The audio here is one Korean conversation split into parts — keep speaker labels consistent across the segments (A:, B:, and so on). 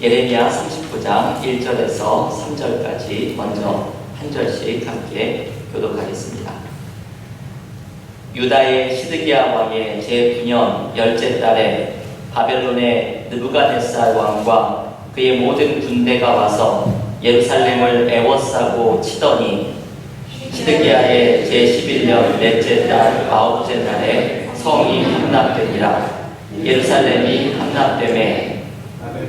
A: 예레미야 39장 1절에서 3절까지 먼저 한 절씩 함께 교독하겠습니다. 유다의 시드기야 왕의 제9년 열째 달에 바벨론의 느부갓네살 왕과 그의 모든 군대가 와서 예루살렘을 애워싸고 치더니 시드기야의 제11년 넷째 달 아홉째 날에 성이 함락되니라. 예루살렘이 함락되매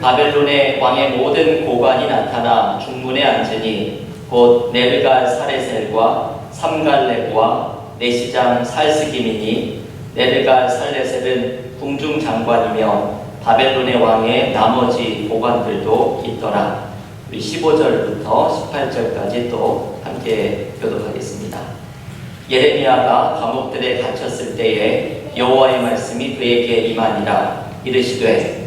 A: 바벨론의 왕의 모든 고관이 나타나 중문에 앉으니 곧 네르갈 사레셀과 삼갈렉과 내시장 살스김이니 네르갈 살레셀은 궁중장관이며 바벨론의 왕의 나머지 고관들도 있더라. 우리 15절부터 18절까지 또 함께 교독하겠습니다. 예레미야가 감옥들에 갇혔을 때에 여호와의 말씀이 그에게 임하니라. 이르시되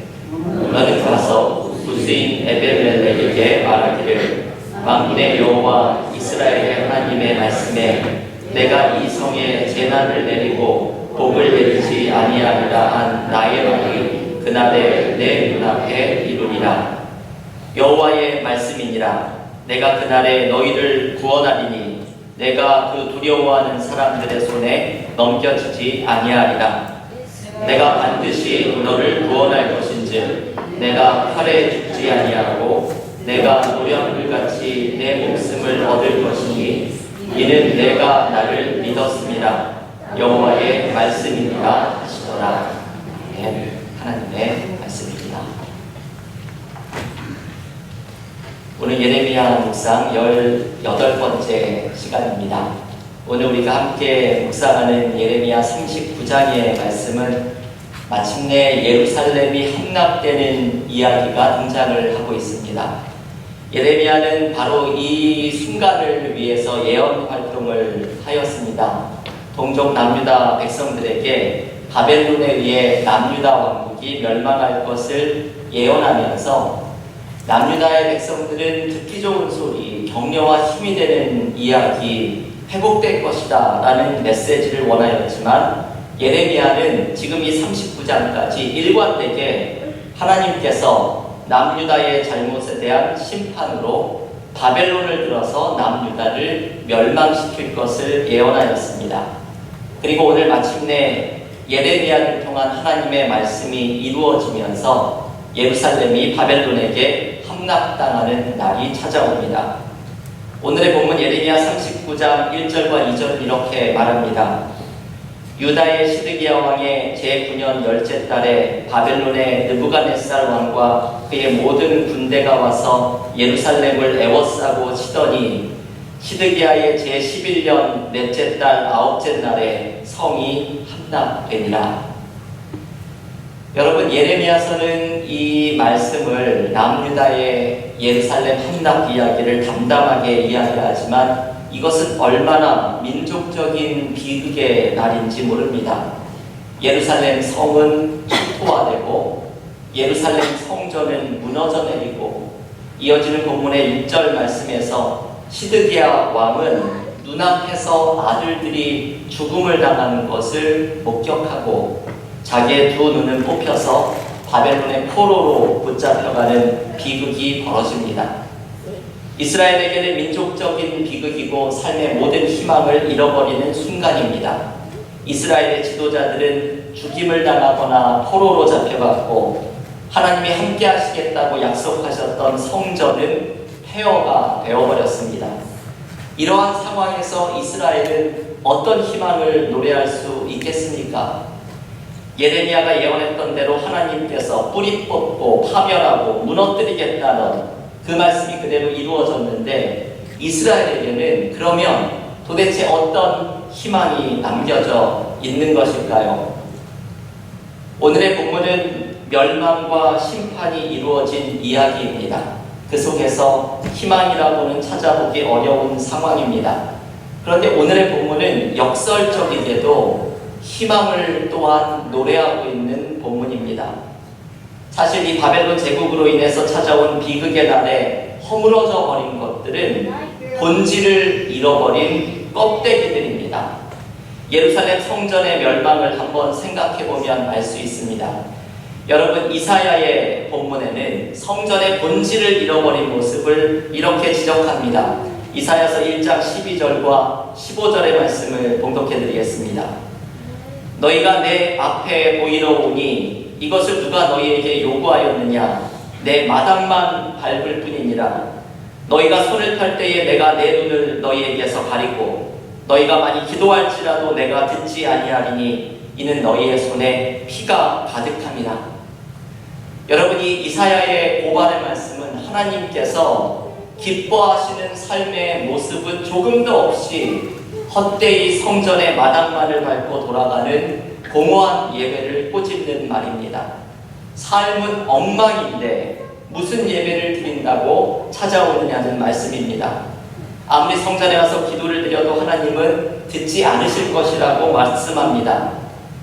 A: 너는 가서 구스인 에벨멜렉에게 말하기를 만군의 여호와 이스라엘의 하나님의 말씀에 내가 이 성에 재난을 내리고 복을 내리지 아니하리라 한 나의 말이 그날에 내 눈앞에 이루리라. 여호와의 말씀이니라. 내가 그날에 너희를 구원하리니 내가 그 두려워하는 사람들의 손에 넘겨주지 아니하리라. 내가 반드시 너를 구원할 것인즉 내가 칼에 죽지 아니하고 내가 노량물같이 내 목숨을 얻을 것이니 이는 내가 나를 믿었습니다. 여호와의 말씀이니라 하시더라. 네, 하나님의 말씀입니다. 오늘 예레미야 묵상 18번째 시간입니다. 오늘 우리가 함께 묵상하는 예레미야 39장의 말씀은 마침내 예루살렘이 함락되는 이야기가 등장을 하고 있습니다. 예레미야는 바로 이 순간을 위해서 예언 활동을 하였습니다. 동족 남유다 백성들에게 바벨론에 의해 남유다 왕국이 멸망할 것을 예언하면서 남유다의 백성들은 듣기 좋은 소리, 격려와 힘이 되는 이야기, 회복될 것이다 라는 메시지를 원하였지만 예레미야는 지금 이 39장까지 일관되게 하나님께서 남유다의 잘못에 대한 심판으로 바벨론을 들어서 남유다를 멸망시킬 것을 예언하였습니다. 그리고 오늘 마침내 예레미야를 통한 하나님의 말씀이 이루어지면서 예루살렘이 바벨론에게 함락당하는 날이 찾아옵니다. 오늘의 본문 예레미야 39장 1절과 2절은 이렇게 말합니다. 유다의 시드기야 왕의 제9년 열째 달에 바벨론의 느부갓네살 왕과 그의 모든 군대가 와서 예루살렘을 애워싸고 치더니 시드기야의 제11년 넷째 달 아홉째 날에 성이 함락되니라. 여러분, 예레미야서는 이 말씀을 남유다의 예루살렘 함락 이야기를 담담하게 이야기하지만 이것은 얼마나 민족적인 비극의 날인지 모릅니다. 예루살렘 성은 초토화되고 예루살렘 성전은 무너져 내리고 이어지는 본문의 6절 말씀에서 시드기야 왕은 눈앞에서 아들들이 죽음을 당하는 것을 목격하고 자기의 두 눈은 뽑혀서 바벨론의 포로로 붙잡혀가는 비극이 벌어집니다. 이스라엘에게는 민족적인 비극이고 삶의 모든 희망을 잃어버리는 순간입니다. 이스라엘의 지도자들은 죽임을 당하거나 포로로 잡혀갔고 하나님이 함께 하시겠다고 약속하셨던 성전은 폐허가 되어버렸습니다. 이러한 상황에서 이스라엘은 어떤 희망을 노래할 수 있겠습니까? 예레미야가 예언했던 대로 하나님께서 뿌리 뽑고 파멸하고 무너뜨리겠다는 그 말씀이 그대로 이루어졌는데 이스라엘에게는 그러면 도대체 어떤 희망이 남겨져 있는 것일까요? 오늘의 본문은 멸망과 심판이 이루어진 이야기입니다. 그 속에서 희망이라고는 찾아보기 어려운 상황입니다. 그런데 오늘의 본문은 역설적이게도 희망을 또한 노래하고 있는 본문입니다. 사실 이 바벨론 제국으로 인해서 찾아온 비극의 날에 허물어져 버린 것들은 본질을 잃어버린 껍데기들입니다. 예루살렘 성전의 멸망을 한번 생각해 보면 알 수 있습니다. 여러분, 이사야의 본문에는 성전의 본질을 잃어버린 모습을 이렇게 지적합니다. 이사야서 1장 12절과 15절의 말씀을 봉독해 드리겠습니다. 너희가 내 앞에 보이러 오니 이것을 누가 너희에게 요구하였느냐? 내 마당만 밟을 뿐이니라. 너희가 손을 펼 때에 내가 내 눈을 너희에게서 가리고 너희가 많이 기도할지라도 내가 듣지 아니하리니 이는 너희의 손에 피가 가득함이라. 여러분이 이사야의 고발의 말씀은 하나님께서 기뻐하시는 삶의 모습은 조금도 없이 헛되이 성전의 마당만을 밟고 돌아가는 공허한 예배를 꼬집는 말입니다. 삶은 엉망인데 무슨 예배를 드린다고 찾아오느냐는 말씀입니다. 아무리 성전에 와서 기도를 드려도 하나님은 듣지 않으실 것이라고 말씀합니다.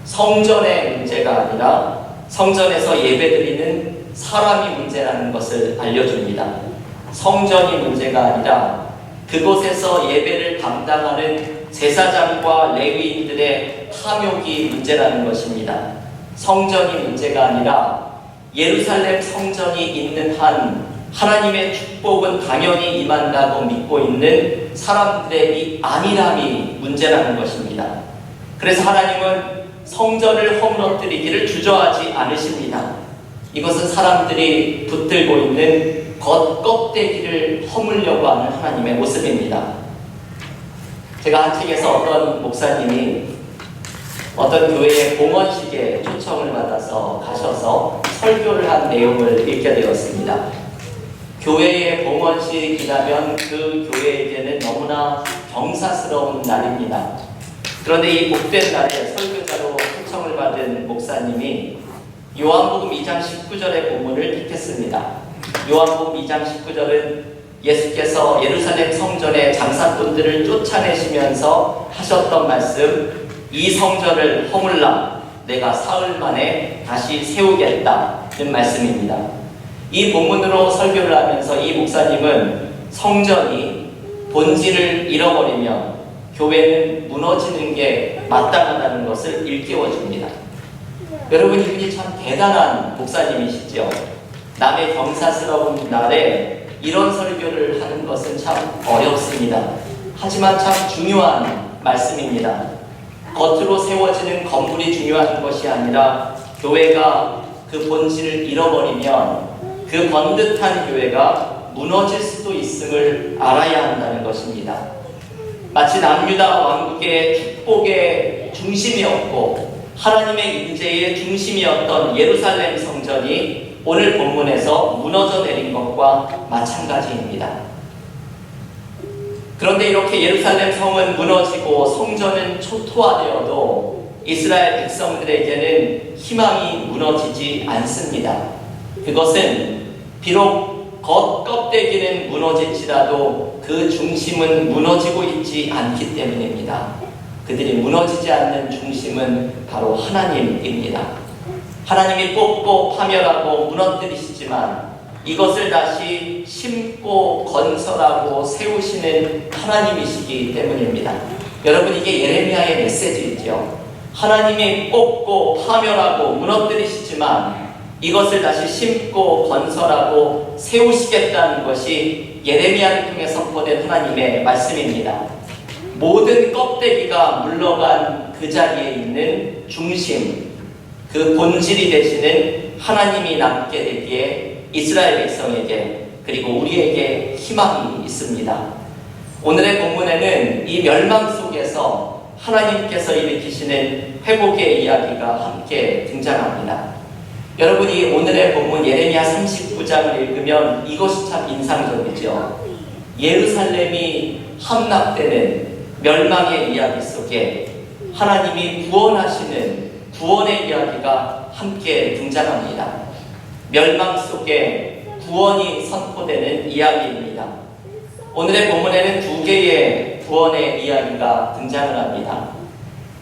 A: 성전의 문제가 아니라 성전에서 예배드리는 사람이 문제라는 것을 알려줍니다. 성전이 문제가 아니라 그곳에서 예배를 담당하는 제사장과 레위인들의 탐욕이 문제라는 것입니다. 성전이 문제가 아니라 예루살렘 성전이 있는 한 하나님의 축복은 당연히 임한다고 믿고 있는 사람들의 이 안일함이 문제라는 것입니다. 그래서 하나님은 성전을 허물어뜨리기를 주저하지 않으십니다. 이것은 사람들이 붙들고 있는 겉껍데기를 허물려고 하는 하나님의 모습입니다. 제가 한 책에서 어떤 목사님이 어떤 교회의 봉헌식에 초청을 받아서 가셔서 설교를 한 내용을 읽게 되었습니다. 교회의 봉헌식이라면 그 교회에게는 너무나 경사스러운 날입니다. 그런데 이 복된 날에 설교자로 초청을 받은 목사님이 요한복음 2장 19절의 본문을 픽했습니다. 요한복음 2장 19절은 예수께서 예루살렘 성전의 장사꾼들을 쫓아내시면서 하셨던 말씀, 이 성전을 허물라 내가 사흘 만에 다시 세우겠다는 말씀입니다. 이 본문으로 설교를 하면서 이 목사님은 성전이 본질을 잃어버리면 교회는 무너지는 게 마땅하다는 것을 일깨워줍니다. 여러분, 이분이 참 대단한 목사님이시죠. 남의 경사스러운 날에 이런 설교를 하는 것은 참 어렵습니다. 하지만 참 중요한 말씀입니다. 겉으로 세워지는 건물이 중요한 것이 아니라 교회가 그 본질을 잃어버리면 그 번듯한 교회가 무너질 수도 있음을 알아야 한다는 것입니다. 마치 남유다 왕국의 축복의 중심이었고 하나님의 임재의 중심이었던 예루살렘 성전이 오늘 본문에서 무너져 내린 것과 마찬가지입니다. 그런데 이렇게 예루살렘 성은 무너지고 성전은 초토화되어도 이스라엘 백성들에게는 희망이 무너지지 않습니다. 그것은 비록 겉껍데기는 무너질지라도 그 중심은 무너지고 있지 않기 때문입니다. 그들이 무너지지 않는 중심은 바로 하나님입니다. 하나님이 뽑고 파멸하고 무너뜨리시지만 이것을 다시 심고 건설하고 세우시는 하나님이시기 때문입니다. 여러분, 이게 예레미야의 메시지이죠. 하나님이 뽑고 파멸하고 무너뜨리시지만 이것을 다시 심고 건설하고 세우시겠다는 것이 예레미야를 통해 선포된 하나님의 말씀입니다. 모든 껍데기가 물러간 그 자리에 있는 중심, 그 본질이 되시는 하나님이 남게 되기에 이스라엘 백성에게 그리고 우리에게 희망이 있습니다. 오늘의 본문에는 이 멸망 속에서 하나님께서 일으키시는 회복의 이야기가 함께 등장합니다. 여러분이 오늘의 본문 예레미야 39장을 읽으면 이것이 참 인상적이죠. 예루살렘이 함락되는 멸망의 이야기 속에 하나님이 구원하시는 구원의 이야기가 함께 등장합니다. 멸망 속에 구원이 선포되는 이야기입니다. 오늘의 본문에는 두 개의 구원의 이야기가 등장을 합니다.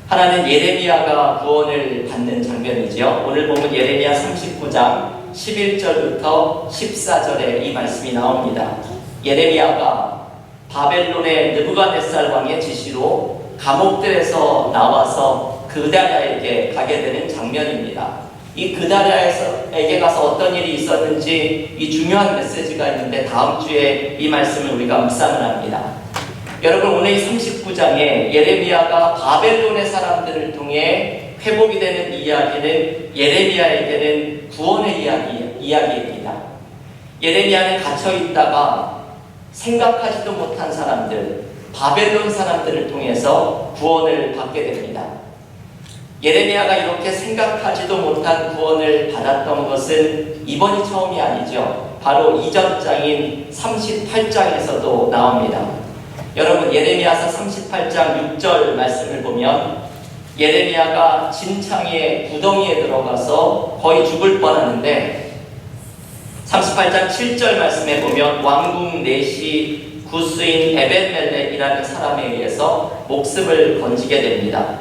A: 하나는 예레미야가 구원을 받는 장면이지요. 오늘 보면 예레미야 39장 11절부터 14절에 이 말씀이 나옵니다. 예레미야가 바벨론의 느부갓네살 왕의 지시로 감옥들에서 나와서 그다랴에게 가게 되는 장면입니다. 이 그다랴에게 가서 어떤 일이 있었는지 이 중요한 메시지가 있는데 다음 주에 이 말씀을 우리가 묵상을 합니다. 여러분, 오늘 이 39장에 예레미야가 바벨론의 사람들을 통해 회복이 되는 이야기는 예레미야에게는 구원의 이야기입니다. 예레미야는 갇혀있다가 생각하지도 못한 사람들, 바벨론 사람들을 통해서 구원을 받게 됩니다. 예레미야가 이렇게 생각하지도 못한 구원을 받았던 것은 이번이 처음이 아니죠. 바로 이전 장인 38장에서도 나옵니다. 여러분, 예레미야서 38장 6절 말씀을 보면 예레미야가 진창의 구덩이에 들어가서 거의 죽을 뻔하는데 38장 7절 말씀에 보면 왕궁 내시 구스인 에벤멜렉이라는 사람에 의해서 목숨을 건지게 됩니다.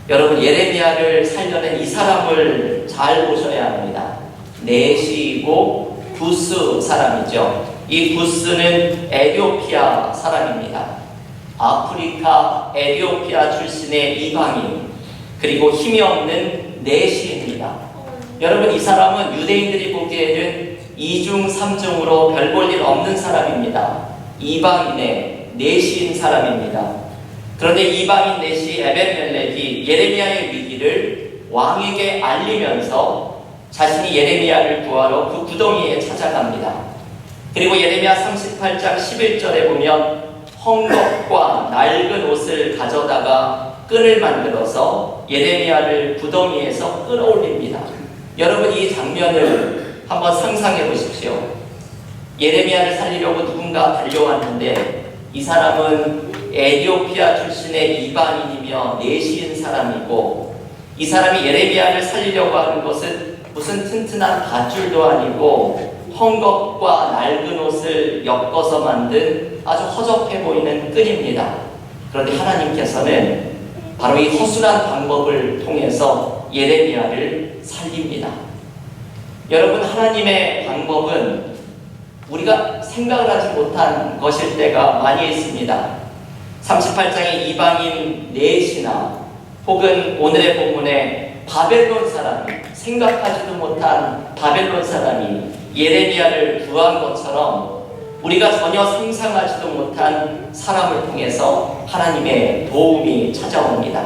A: 여러분, 예레미야를 살려낸 이 사람을 잘 보셔야 합니다. 내시이고 구스 사람이죠. 이 구스는 에티오피아 사람입니다. 아프리카 에티오피아 출신의 이방인, 그리고 힘이 없는 내시입니다. 여러분, 이 사람은 유대인들이 보기에는 2중 3중으로 별 볼 일 없는 사람입니다. 이방인의 내시인 사람입니다. 그런데 이방인 내시 에벤멜렉이 예레미야의 위기를 왕에게 알리면서 자신이 예레미야를 구하러 그 구덩이에 찾아갑니다. 그리고 예레미야 38장 11절에 보면 헝겊과 낡은 옷을 가져다가 끈을 만들어서 예레미야를 구덩이에서 끌어올립니다. 여러분, 이 장면을 한번 상상해 보십시오. 예레미야를 살리려고 누군가 달려왔는데 이 사람은 에티오피아 출신의 이방인이며 내시인 사람이고, 이 사람이 예레미야를 살리려고 하는 것은 무슨 튼튼한 밧줄도 아니고 헝겊과 낡은 옷을 엮어서 만든 아주 허접해 보이는 끈입니다. 그런데 하나님께서는 바로 이 허술한 방법을 통해서 예레미야를 살립니다. 여러분, 하나님의 방법은 우리가 생각을 하지 못한 것일 때가 많이 있습니다. 38장의 이방인 넷이나 혹은 오늘의 본문에 바벨론 사람, 생각하지도 못한 바벨론 사람이 예레미야를 구한 것처럼 우리가 전혀 상상하지도 못한 사람을 통해서 하나님의 도움이 찾아옵니다.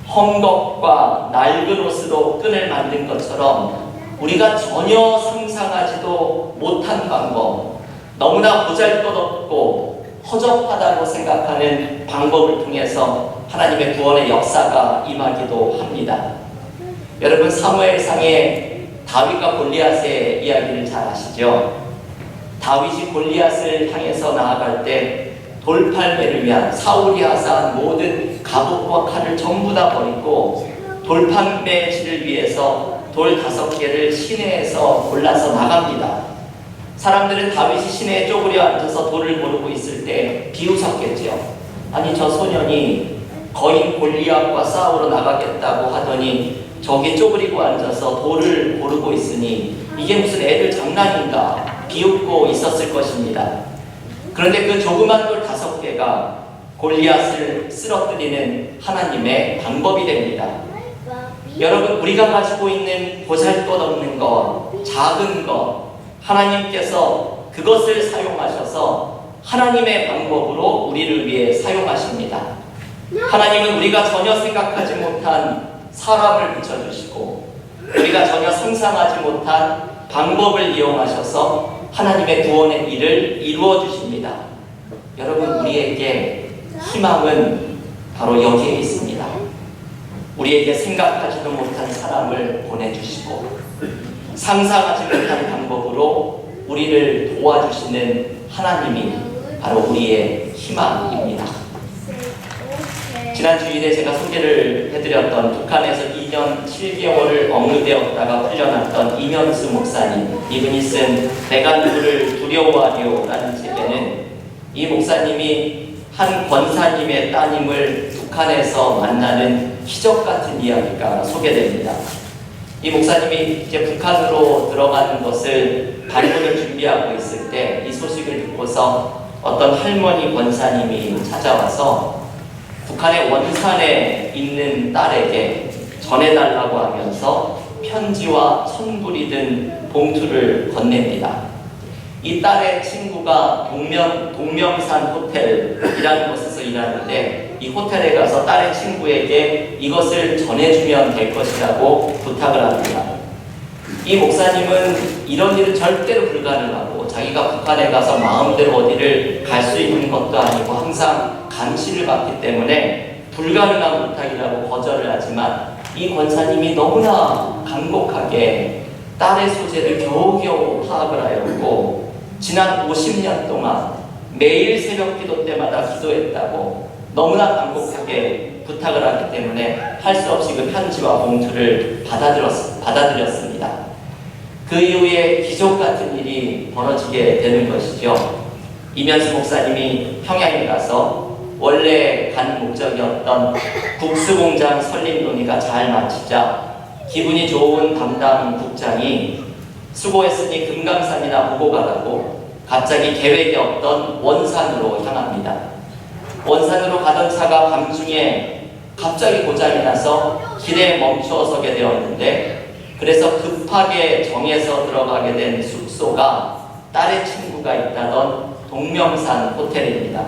A: 헝겊과 낡은 옷으로 끈을 만든 것처럼 우리가 전혀 상상하지도 못한 방법, 너무나 보잘것없고 허접하다고 생각하는 방법을 통해서 하나님의 구원의 역사가 임하기도 합니다. 여러분, 사무엘상의 다윗과 골리앗의 이야기를 잘 아시죠? 다윗이 골리앗을 향해서 나아갈 때 돌팔매를 위한 사울이 하사한 모든 갑옷과 칼을 전부 다 버리고 돌팔매질을 위해서 돌 5개를 시내에서 골라서 나갑니다. 사람들은 다윗이 시내에 쪼그려 앉아서 돌을 고르고 있을 때 비웃었겠죠. 아니, 저 소년이 거인 골리앗과 싸우러 나가겠다고 하더니 저기 쪼그리고 앉아서 돌을 고르고 있으니 이게 무슨 애들 장난인가 비웃고 있었을 것입니다. 그런데 그 조그만 돌 5개가 골리앗을 쓰러뜨리는 하나님의 방법이 됩니다. 여러분, 우리가 가지고 있는 보잘것없는 것, 작은 것, 하나님께서 그것을 사용하셔서 하나님의 방법으로 우리를 위해 사용하십니다. 하나님은 우리가 전혀 생각하지 못한 사람을 붙여주시고 우리가 전혀 상상하지 못한 방법을 이용하셔서 하나님의 구원의 일을 이루어 주십니다. 여러분, 우리에게 희망은 바로 여기에 있습니다. 우리에게 생각하지도 못한 사람을 보내주시고 상상하지 못한 방법으로 우리를 도와주시는 하나님이 바로 우리의 희망입니다. 지난 주일에 제가 소개를 해드렸던 북한에서 2년 7개월을 억류되었다가 풀려났던 이면수 목사님, 이분이 쓴 내가 누구를 두려워하리요 라는 책에는 이 목사님이 한 권사님의 따님을 북한에서 만나는 기적 같은 이야기가 소개됩니다. 이 목사님이 이제 북한으로 들어가는 것을 방문을 준비하고 있을 때 이 소식을 듣고서 어떤 할머니 권사님이 찾아와서 북한의 원산에 있는 딸에게 전해달라고 하면서 편지와 천불이 든 봉투를 건넵니다. 이 딸의 친구가 동명산 호텔이라는 곳에서 일하는데 이 호텔에 가서 딸의 친구에게 이것을 전해주면 될 것이라고 부탁을 합니다. 이 목사님은 이런 일은 절대로 불가능하고 자기가 북한에 가서 마음대로 어디를 갈 수 있는 것도 아니고 항상 감시를 받기 때문에 불가능한 부탁이라고 거절을 하지만 이 권사님이 너무나 간곡하게 딸의 소재를 겨우겨우 파악을 하였고 지난 50년 동안 매일 새벽 기도 때마다 기도했다고 너무나 간곡하게 부탁을 하기 때문에 할 수 없이 그 편지와 봉투를 받아들였습니다. 그 이후에 기적 같은 일이 벌어지게 되는 것이죠. 이면수 목사님이 평양에 가서 원래 간 목적이었던 국수공장 설립 논의가 잘 마치자 기분이 좋은 담당 국장이 수고했으니 금강산이나 보고 가라고 갑자기 계획이 없던 원산으로 향합니다. 원산으로 가던 차가 밤중에 갑자기 고장이 나서 길에 멈추어 서게 되었는데 그래서 급하게 정해서 들어가게 된 숙소가 딸의 친구가 있다던 동명산 호텔입니다.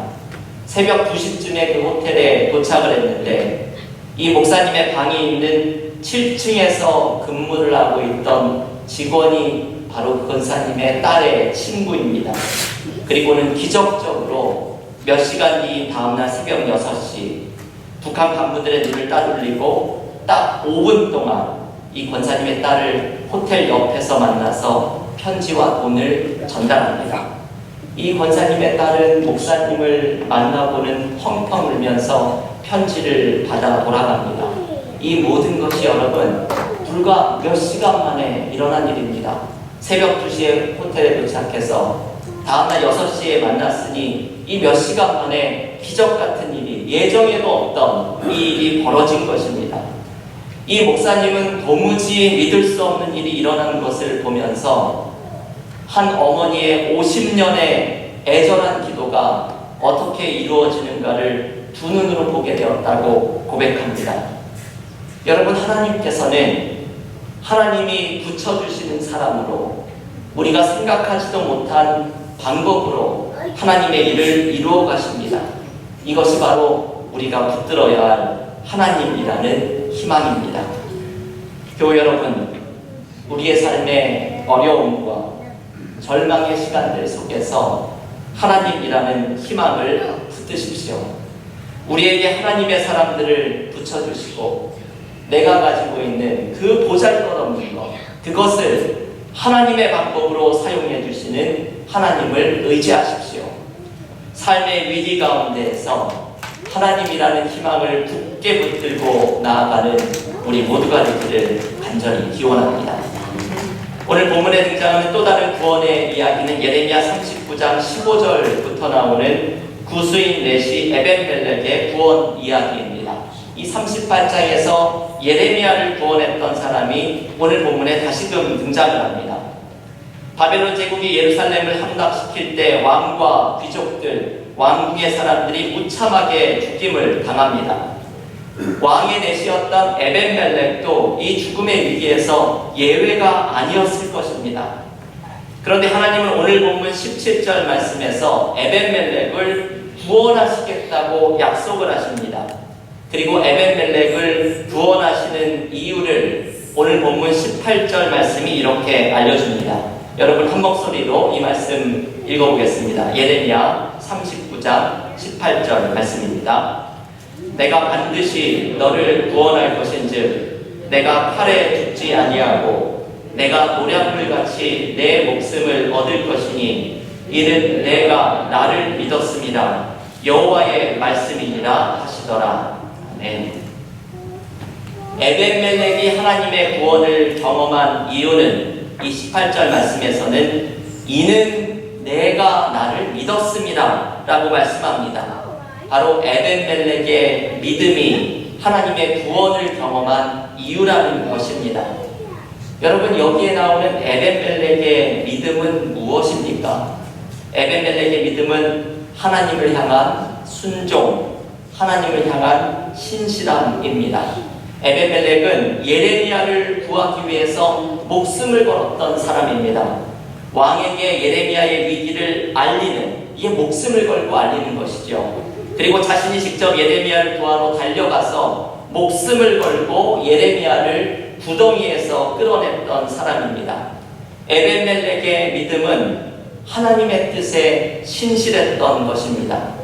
A: 새벽 2시쯤에 그 호텔에 도착을 했는데 이 목사님의 방이 있는 7층에서 근무를 하고 있던 직원이 바로 그 권사님의 딸의 친구입니다. 그리고는 기적적으로 몇 시간 뒤 다음날 새벽 6시 북한 간부들의 눈을 따돌리고 딱 5분 동안 이 권사님의 딸을 호텔 옆에서 만나서 편지와 돈을 전달합니다. 이 권사님의 딸은 목사님을 만나고는 펑펑 울면서 편지를 받아 돌아갑니다. 이 모든 것이 여러분 불과 몇 시간 만에 일어난 일입니다. 새벽 2시에 호텔에 도착해서 다음날 6시에 만났으니 이 몇 시간 만에 기적 같은 일이 예정에도 없던 이 일이 벌어진 것입니다. 이 목사님은 도무지 믿을 수 없는 일이 일어나는 것을 보면서 한 어머니의 50년의 애절한 기도가 어떻게 이루어지는가를 두 눈으로 보게 되었다고 고백합니다. 여러분, 하나님께서는 하나님이 붙여주시는 사람으로 우리가 생각하지도 못한 방법으로 하나님의 일을 이루어 가십니다. 이것이 바로 우리가 붙들어야 할 하나님이라는 희망입니다. 교회 여러분, 우리의 삶의 어려움과 절망의 시간들 속에서 하나님이라는 희망을 붙드십시오. 우리에게 하나님의 사람들을 붙여주시고 내가 가지고 있는 그 보잘것없는 것, 그것을 하나님의 방법으로 사용해 주시는 하나님을 의지하십시오. 삶의 위기 가운데에서 하나님이라는 희망을 굳게 붙들고 나아가는 우리 모두가 되기를 간절히 기원합니다. 오늘 본문에 등장하는 또 다른 구원의 이야기는 예레미야 39장 15절부터 나오는 구수인 넷이 에벤멜렉의 구원 이야기입니다. 이 38장에서 예레미야를 구원했던 사람이 오늘 본문에 다시금 등장을 합니다. 바벨론 제국이 예루살렘을 함락시킬 때 왕과 귀족들, 왕궁의 사람들이 무참하게 죽임을 당합니다. 왕의 내시였던 에벤멜렉도 이 죽음의 위기에서 예외가 아니었을 것입니다. 그런데 하나님은 오늘 본문 17절 말씀에서 에벤멜렉을 구원하시겠다고 약속을 하십니다. 그리고 에벤멜렉을 구원하시는 이유를 오늘 본문 18절 말씀이 이렇게 알려줍니다. 여러분, 한 목소리로 이 말씀 읽어보겠습니다. 예레미야 39장 18절 말씀입니다. 내가 반드시 너를 구원할 것인즉 내가 칼에 죽지 아니하고 내가 노량물같이 내 목숨을 얻을 것이니 이는 내가 나를 믿었습니다. 여호와의 말씀이니라 하시더라. 아멘. 에벤멜렉이 하나님의 구원을 경험한 이유는 이 18절 말씀에서는 이는 내가 나를 믿었습니다 라고 말씀합니다. 바로 에벤멜렉의 믿음이 하나님의 구원을 경험한 이유라는 것입니다. 여러분, 여기에 나오는 에벤멜렉의 믿음은 무엇입니까? 에벤멜렉의 믿음은 하나님을 향한 순종, 하나님을 향한 신실함입니다. 에베멜렉은 예레미야를 구하기 위해서 목숨을 걸었던 사람입니다. 왕에게 예레미야의 위기를 알리는, 이게 목숨을 걸고 알리는 것이죠. 그리고 자신이 직접 예레미야를 구하러 달려가서 목숨을 걸고 예레미야를 구덩이에서 끌어냈던 사람입니다. 에벤멜렉의 믿음은 하나님의 뜻에 신실했던 것입니다.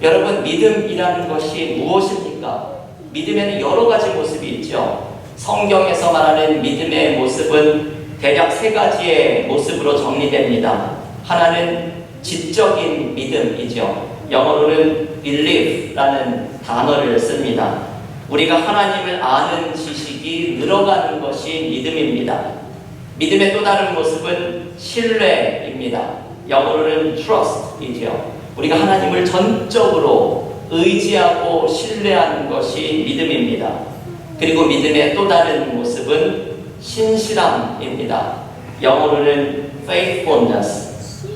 A: 여러분, 믿음이라는 것이 무엇입니까? 믿음에는 여러 가지 모습이 있죠. 성경에서 말하는 믿음의 모습은 대략 세 가지의 모습으로 정리됩니다. 하나는 지적인 믿음이죠. 영어로는 believe라는 단어를 씁니다. 우리가 하나님을 아는 지식이 늘어가는 것이 믿음입니다. 믿음의 또 다른 모습은 신뢰입니다. 영어로는 trust이죠. 우리가 하나님을 전적으로 의지하고 신뢰하는 것이 믿음입니다. 그리고 믿음의 또 다른 모습은 신실함입니다. 영어로는 faithfulness.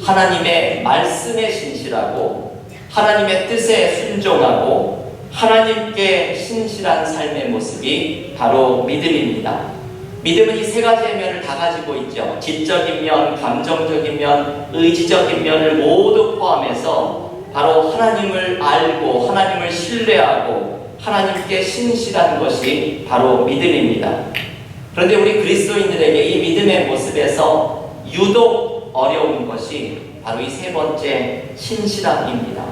A: 하나님의 말씀에 신실하고 하나님의 뜻에 순종하고 하나님께 신실한 삶의 모습이 바로 믿음입니다. 믿음은 이 세 가지의 면을 다 가지고 있죠. 지적인 면, 감정적인 면, 의지적인 면을 모두 포함해서 바로 하나님을 알고 하나님을 신뢰하고 하나님께 신실한 것이 바로 믿음입니다. 그런데 우리 그리스도인들에게 이 믿음의 모습에서 유독 어려운 것이 바로 이 세 번째 신실함입니다.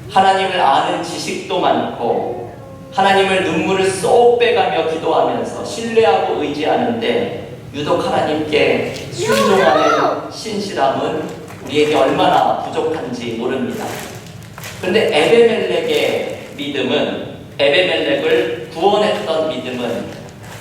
A: 하나님을 아는 지식도 많고 하나님을 눈물을 쏙 빼가며 기도하면서 신뢰하고 의지하는데 유독 하나님께 순종하는 신실함은 우리에게 얼마나 부족한지 모릅니다. 그런데 에베멜렉의 믿음은, 에베멜렉을 구원했던 믿음은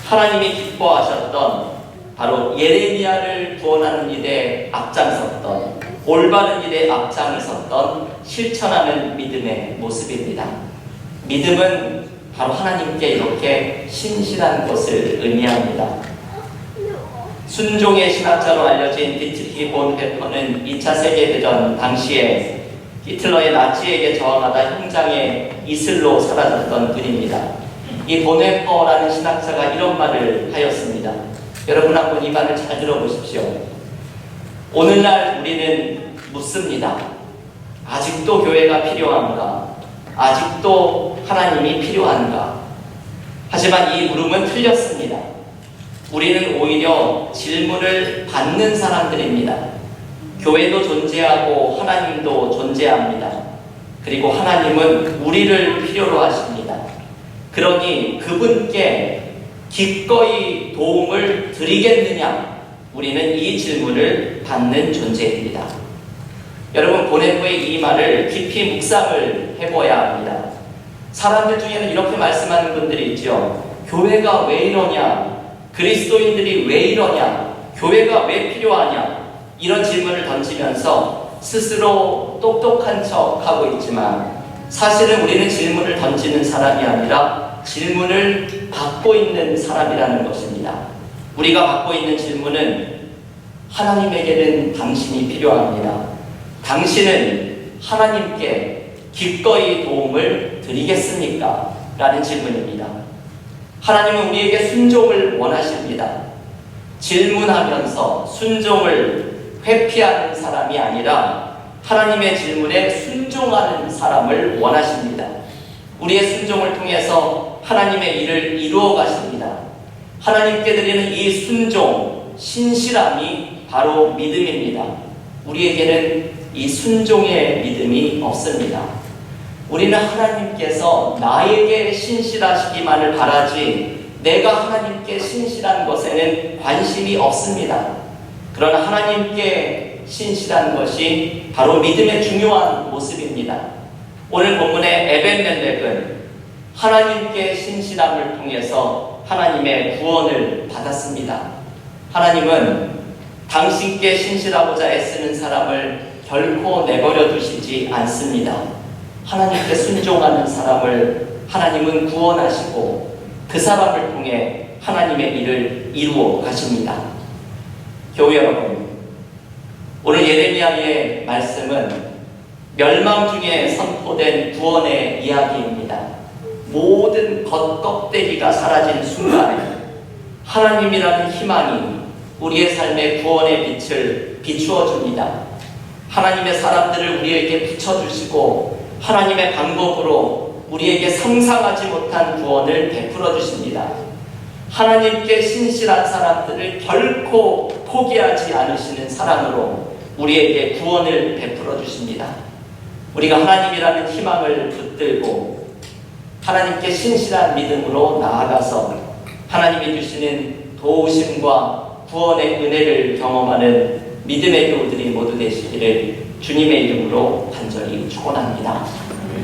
A: 하나님이 기뻐하셨던 바로 예레미야를 구원하는 일에 앞장섰던, 올바른 일에 앞장섰던 실천하는 믿음의 모습입니다. 믿음은 바로 하나님께 이렇게 신실한 것을 의미합니다. 순종의 신학자로 알려진 디트리히 본헤퍼는 2차 세계대전 당시에 히틀러의 나치에게 저항하다 현장에 이슬로 사라졌던 분입니다. 이 본헤퍼라는 신학자가 이런 말을 하였습니다. 여러분 한번 이 말을 잘 들어보십시오. 오늘날 우리는 묻습니다. 아직도 교회가 필요한가? 아직도 하나님이 필요한가? 하지만 이 물음은 틀렸습니다. 우리는 오히려 질문을 받는 사람들입니다. 교회도 존재하고 하나님도 존재합니다. 그리고 하나님은 우리를 필요로 하십니다. 그러니 그분께 기꺼이 도움을 드리겠느냐? 우리는 이 질문을 받는 존재입니다. 여러분, 본헤퍼의 이 말을 깊이 묵상을 해봐야 합니다. 사람들 중에는 이렇게 말씀하는 분들이 있죠. 교회가 왜 이러냐? 그리스도인들이 왜 이러냐? 교회가 왜 필요하냐? 이런 질문을 던지면서 스스로 똑똑한 척 하고 있지만 사실은 우리는 질문을 던지는 사람이 아니라 질문을 받고 있는 사람이라는 것입니다. 우리가 받고 있는 질문은 하나님에게는 당신이 필요합니다. 당신은 하나님께 기꺼이 도움을 드리겠습니까? 라는 질문입니다. 하나님은 우리에게 순종을 원하십니다. 질문하면서 순종을 회피하는 사람이 아니라 하나님의 질문에 순종하는 사람을 원하십니다. 우리의 순종을 통해서 하나님의 일을 이루어 가십니다. 하나님께 드리는 이 순종, 신실함이 바로 믿음입니다. 우리에게는 이 순종의 믿음이 없습니다. 우리는 하나님께서 나에게 신실하시기만을 바라지 내가 하나님께 신실한 것에는 관심이 없습니다. 그러나 하나님께 신실한 것이 바로 믿음의 중요한 모습입니다. 오늘 본문의 에벤멜렉은 하나님께 신실함을 통해서 하나님의 구원을 받았습니다. 하나님은 당신께 신실하고자 애쓰는 사람을 결코 내버려 두시지 않습니다. 하나님께 순종하는 사람을 하나님은 구원하시고 그 사람을 통해 하나님의 일을 이루어 가십니다. 교회 여러분, 오늘 예레미야의 말씀은 멸망 중에 선포된 구원의 이야기입니다. 모든 겉껍데기가 사라진 순간에 하나님이라는 희망이 우리의 삶의 구원의 빛을 비추어 줍니다. 하나님의 사람들을 우리에게 붙여주시고 하나님의 방법으로 우리에게 상상하지 못한 구원을 베풀어 주십니다. 하나님께 신실한 사람들을 결코 포기하지 않으시는 사랑으로 우리에게 구원을 베풀어 주십니다. 우리가 하나님이라는 희망을 붙들고 하나님께 신실한 믿음으로 나아가서 하나님이 주시는 도우심과 구원의 은혜를 경험하는 믿음의 교우들이 모두 되시기를 주님의 이름으로 간절히 축원합니다.